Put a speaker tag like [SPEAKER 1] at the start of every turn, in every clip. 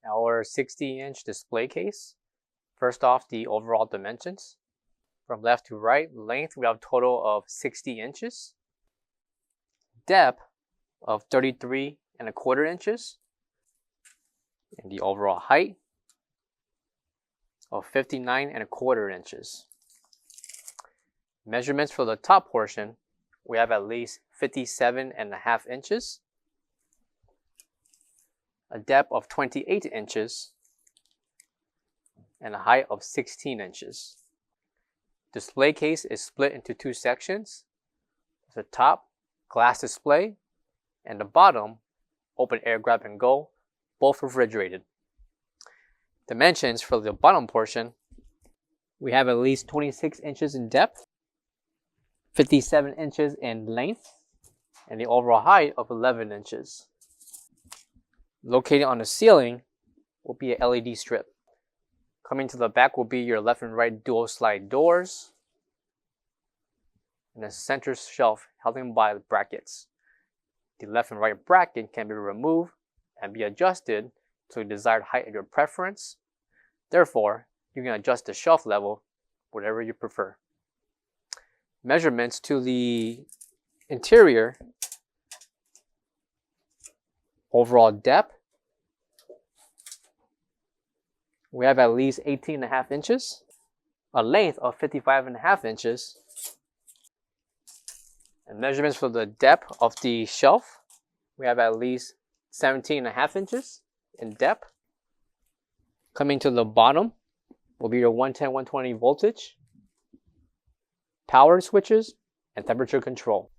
[SPEAKER 1] our 60-inch display case. First off, the overall dimensions. From left to right, length we have a total of 60 inches. Depth of 33¼ inches. And the overall height of 59¼ inches. Measurements for the top portion, we have at least 57½ inches. A depth of 28 inches. And a height of 16 inches. Display case is split into two sections. The top, glass display, and the bottom, open air grab and go, both refrigerated. Dimensions for the bottom portion, we have at least 26 inches in depth, 57 inches in length, and the overall height of 11 inches. Located on the ceiling will be a LED strip. Coming to the back will be your left and right dual slide doors and a center shelf held in by brackets. The left and right bracket can be removed and be adjusted to the desired height of your preference. Therefore, you can adjust the shelf level whatever you prefer. Measurements to the interior. Overall depth, we have at least 18½ inches, a length of 55½ inches, and measurements for the depth of the shelf, we have at least 17½ inches in depth. Coming to the bottom will be your 110/120 voltage, power switches, and temperature control.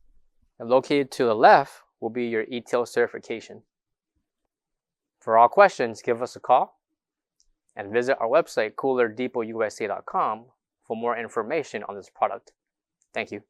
[SPEAKER 1] And located to the left will be your ETL certification. For all questions, give us a call and visit our website coolerdepotUSA.com for more information on this product. Thank you.